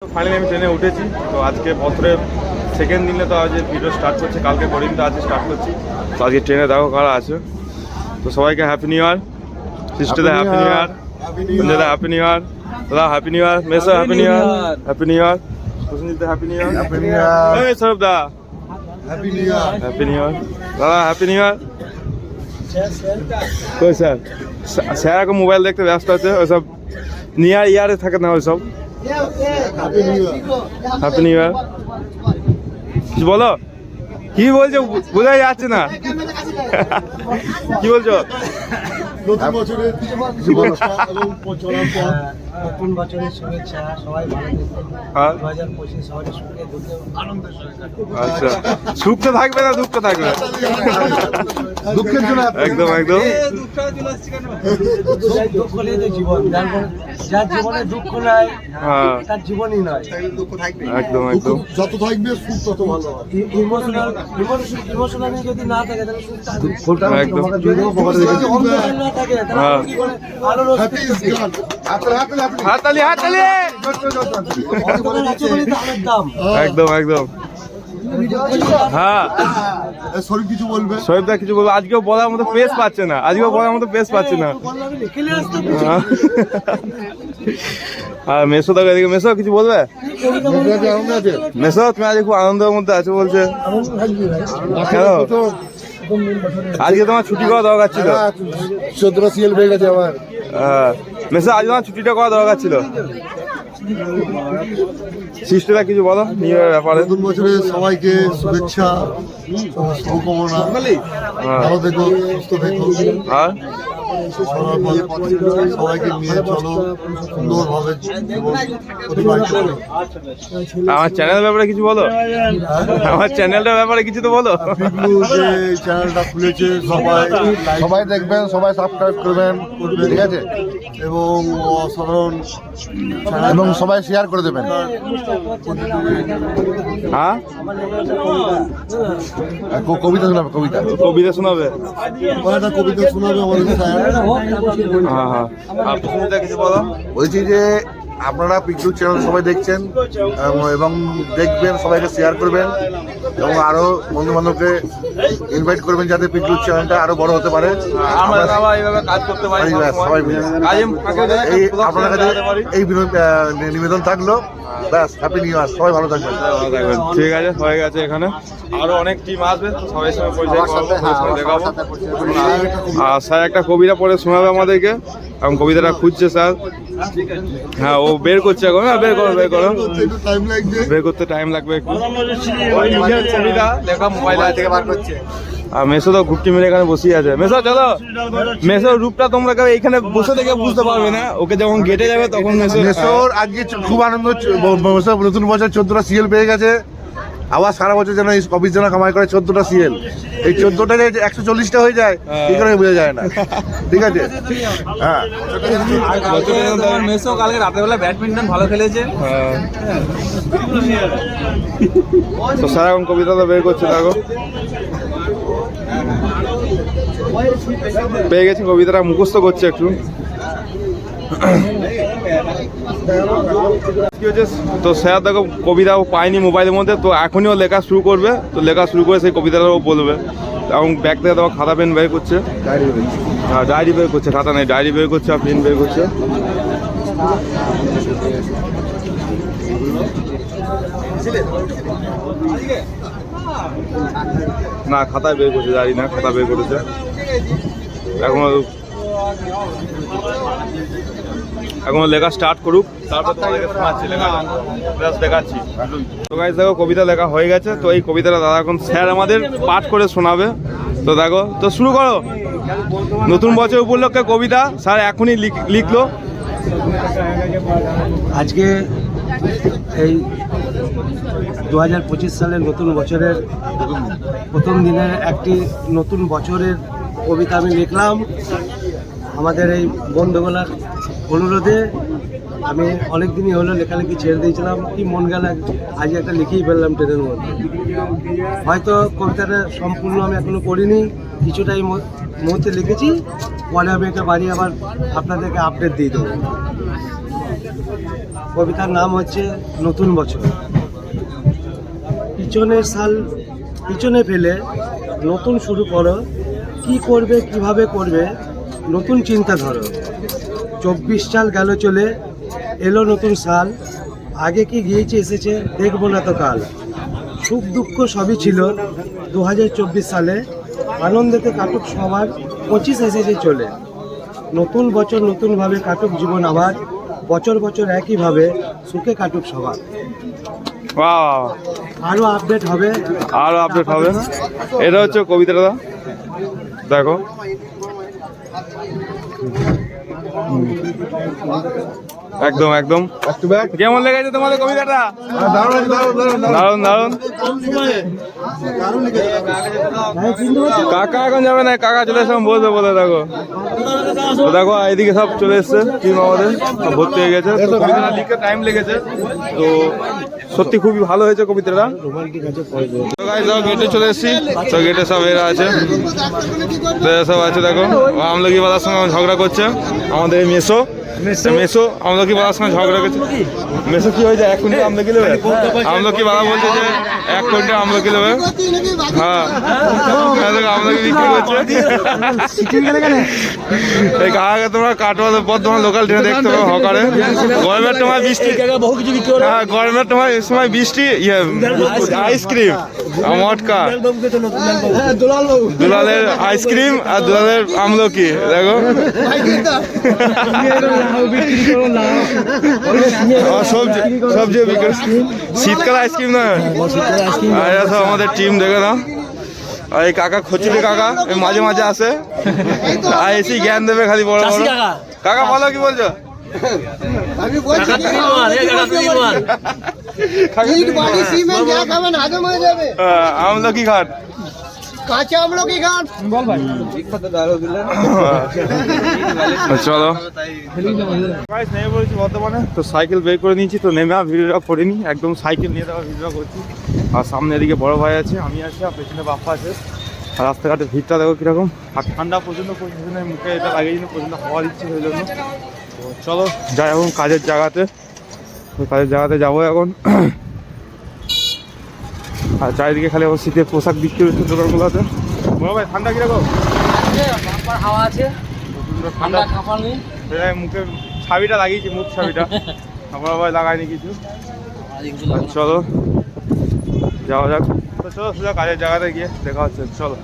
Finally আমি ট্রেনে উঠেছি। তো আজকে বছরের সেকেন্ড দিনে তো আজ ভিডিও স্টার্ট করছে, কালকে করিম তো আজকে স্টার্ট করছি। তো আজকে ট্রেনে দেখো কারা আছে। তো সবাইকে হ্যাপি নিউ ইয়ার, সিস্টারদা হ্যাপি নিউ ইয়ার, সঞ্জয়দা হ্যাপি নিউ ইয়ার, দাদা হ্যাপি নিউ ইয়ার, মেসা happy new year, happy new year, Susanjit happy new year, এই Sourav da happy new year, happy new year, দাদা হ্যাপি নিউ ইয়ার। কই স্যার? স্যার এখন mobile দেখতে ব্যস্ত আছে, ওইসব নিয়ার ইয়ারে থাকে না ওইসব। হ্যাপি নিউ ইয়ার। কিছু বলো, কি বলছো বোঝাই যাচ্ছে না, কি বলছো? নতুন বছরের শুভেচ্ছা এবং নতুন বছরের শুভেচ্ছা, সবাই ভালো থাকুন। 2025 সবাই সুখে দুঃখে আনন্দের সঙ্গে। আচ্ছা, সুখ তো থাকবে না, দুঃখ থাকবে, দুঃখের জন্য একদম একদম। দুঃখ হলেই তো জীবন, যার জীবনে দুঃখ নাই তার জীবনই নয়। একদম একদম। যত থাকবে সুখ তত ভালো। ইমোশনালি যদি না থাকে তাহলে সুখ থাকবে একদম। যদি অন্ধকার না থাকে তাহলে কি করে আলোর হাততালি হাততালি। একদম একদম। হ্যাঁ শরীফ কিছু বলবে, শরীফদা কিছু বলবো। আজকেও বলার মতো পেস পাচ্ছে না, আজকেও বলার মতো পেস পাচ্ছে না। আর মেসো দাও এদিকে, মেসো কিছু বলবে? মেসো তুমি আজকে খুব আনন্দের মধ্যে আছো বলছে, কেন? আজকে তোমার ছুটি করা দরকার ছিল। 14 সিএল হয়ে গেছে আমার। মেসো আজ তোমার ছুটিটা করা দরকার ছিল। সিস্টাররা কিছু বলো নিউ ইয়ারের ব্যাপারে। নতুন বছরে সবাইকে শুভেচ্ছা, শুভকামনা, ভালো থেকো, সুস্থ থেকো, আর সবাইকে নিয়ে চলো সুন্দরভাবে অতিবাহিত করো। আমার চ্যানেলের ব্যাপারে কিছু বলো, আমার চ্যানেলটার ব্যাপারে কিছু তো বলো। পিকলু যে চ্যানেলটা খুলেছে সবাই দেখবেন, সবাই সাবস্ক্রাইব করবেন, ঠিক আছে? এবং অসাধারণ এবং সবাই শেয়ার করে দেবেন। হ্যাঁ কবিতা শোনাবে, কবিতা কবিতা শোনাবে, কয়েকটা কবিতা শোনাবে আমাদের স্যার। হ্যাঁ হ্যাঁ। আর সুস্মিতা কিছু বলো। বলছি যে আপনারা পিকলু চ্যানেল সবাই দেখছেন এবং দেখবেন, সবাইকে শেয়ার করবেন এবং আরো বন্ধু বান্ধবকে ইনভাইট করবেন যাতে পিকলু চ্যানেলটা আরো বড় হতে পারে। আমরা এইভাবে কাজ করতে পারি সবাই মিলে এই আপনার কাছে এই নিবেদন থাকলো। ব্যাস, হ্যাপি নিউ ইয়ার, সবাই ভালো থাকবেন। ঠিক আছে, হয়ে গেছে। এখানে আরো অনেক টিম আসবে, তো সবাই সঙ্গে পরিচয় করবো, দেখাবো। আর স্যার একটা কবিতা পড়ে শোনাবে আমাদেরকে, এবং কবিতাটা খুঁজছে স্যার। হ্যাঁ ও বের করছে এখন। হ্যাঁ বের করো বের করো, বের করতে টাইম লাগবে একটু। কবিতা লেখা মোবাইল থেকে বার করছে। আর মেসো তো ঘুপটি মেরে এখানে বসেই আছে। মেসো চলো, মেসোর রূপটা তোমরা এখানে বসে থেকে বুঝতে পারবে না, ওকে যখন গেটে যাবে তখন মেসোর আজকে খুব আনন্দ। নতুন বছর 14টা সিএল পেয়ে গেছে। আবার সারা বছর যেন 24 জন কামাই করে 14টা সিএল। এই 14টা 140টা হয়ে যায়, কি করে বোঝা যায় না, ঠিক আছে? হ্যাঁ, মেসো কালকে রাতেরবেলা ব্যাডমিন্টন ভালো খেলেছে। তো স্যার এখন কবিতাটা বের করছে, দেখো পেয়ে গেছি। কবিতাটা মুখস্থ করছে একটু। তো স্যার দেখো কবিতা পায়নি মোবাইলের মধ্যে, তো এখনই ও লেখা শুরু করবে। তো লেখা শুরু করে সেই কবিতাটা ও বলবে। এবং ব্যাগ থেকে দেখো খাতা পেন বের করছে, হ্যাঁ ডায়েরি বের করছে, খাতা নেই ডায়েরি বের করছে, আর পেন বের করছে। না খাতায় বের করছে, ডায়েরি না, খাতা বের করেছে। এখন লেখা স্টার্ট করুক, তারপর তোমাদেরকে শোনাচ্ছি লেখাটা, দেখাচ্ছি। তো গাইস দেখো কবিতা লেখা হয়ে গেছে। তো এই কবিতাটা দাদা এখন স্যার আমাদের পাঠ করে শোনাবে। তো দেখো, তো শুরু করো। নতুন বছর উপলক্ষে কবিতা স্যার এখনই লিখলো। আজকে এই 2025 সালের নতুন বছরের প্রথম দিনের একটি নতুন বছরের কবিতা আমি লিখলাম। আমাদের এই বন্ধুগুলার অনুরোধে আমি অনেক দিনই হলো লেখালেখি ছেড়ে দিয়েছিলাম, কি মন গেল আজ একটা লিখেই ফেললাম ট্রেনের মধ্যে। হয়তো কবিতাটা সম্পূর্ণ আমি এখনো করিনি, কিছুটাই মুহূর্তে লিখেছি, পরে আমি এটা বাড়ি আবার আপনাদেরকে আপডেট দিয়ে দেবো। কবিতার নাম হচ্ছে নতুন বছর। পিছনের সাল পিছনে ফেলে নতুন শুরু করো, কি করবে কিভাবে করবে নতুন চিন্তা ধরো। 24 সাল গেল চলে, এলো নতুন সাল, আগে কি গিয়েছে এসেছে দেখবো না তো কাল। সুখ দুঃখ সবই ছিল 2024 সালে, আনন্দেতে কাটুক সবার 25 এসেছে চলে। নতুন বছর নতুনভাবে কাটুক জীবন আবার, বছর বছর একইভাবে সুখে কাটুক সবার। বাহ, আরও আপডেট হবে। আরো আপডেট হবে। এটা হচ্ছে কবিতাটা, দেখো। একদম একদম কেমন লেগেছে তোমাদের কবিতাটা? দারুন দারুন। কাকা এখন যাবে না, কাকা চলে এসে বলবে বলে। দেখো তো, দেখো এইদিকে সব চলে এসছে টিম আমাদের, সব ভর্তি হয়ে গেছে। তো কবিতাটা লিখতে টাইম লেগেছে, তো সত্যি খুবই ভালো হয়েছে কবিতাটা। তো গাইস দেখো গেটে চলে এসেছি, তো গেটে সব এরা আছে, তো এরা সব আছে। দেখো আমলকি বালার সঙ্গে ঝগড়া করছে আমাদের এই মেসো। মেসো আমলকি বালার সঙ্গে ঝগড়া করছে। মেসো কি হয়েছে, 1 কুইন্টাল আমলকি নেবে? আমলকি বালা বলছে যে 1 কুইন্টাল আমলকি নেবে। হ্যাঁ, আমলকি বিক্রি করছে। এই কাকাকে তোমরা কাটোয়াদের পর তোমার লোকাল ট্রেনে দেখতে পাবে হকারে। গরমের সময় বৃষ্টি, হ্যাঁ গরমের সময় বৃষ্টি, আইসক্রিম, মটকা, দুলালের আইসক্রিম আর দুলালের আমলকি। দেখো সবজি সবজি বিক্রি, শীতকালে আইসক্রিম না। আর এরা সব আমাদের টিম, দেখে না। আর এই কাকা খচিলি কাকা মাঝে মাঝে আসে, আর এসে জ্ঞান দেবে খালি বড় বড়। কাকা বলো কি বলছো? আমি বলছি আমলকি ঘাট, কাঁচা আমলকি ঘাট বল ভাই। চলো নেমে পড়েছি বর্তমানে। তো সাইকেল বের করে নিয়েছি, তো নেমে আর ভিডিওটা করিনি, একদম সাইকেল নিয়ে দেওয়া ভিডিওটা করছি। আর সামনে এদিকে বড় ভাই আছে, আমি আছি, আর পেছনে বাপ্পা আছে। আর রাস্তাঘাটের ভিড়টা দেখো কীরকম, আর ঠান্ডা প্রচণ্ড পড়ছে, মুখে এটা লাগিয়ে দিন প্রচণ্ড হওয়া দিচ্ছে সেই জন্য। তো চলো যাই এখন কাজের জায়গাতে, তো কাজের জায়গাতে যাবো এখন। আর চারিদিকে খালি আবার শীতের পোশাক বিক্রি হচ্ছে দোকানগুলোতে। বড় ভাই ঠান্ডা কীরকম? হাওয়া আছে, ঠান্ডা কাঁপাল নেই। মুখে ছাবিটা লাগিয়েছি, মুখ ছাবিটা আমার ভাই লাগায়নি কিছু। চলো যাওয়া যাক। তো চলো সোজা কাজের জায়গাতে গিয়ে দেখা হচ্ছে, চলো।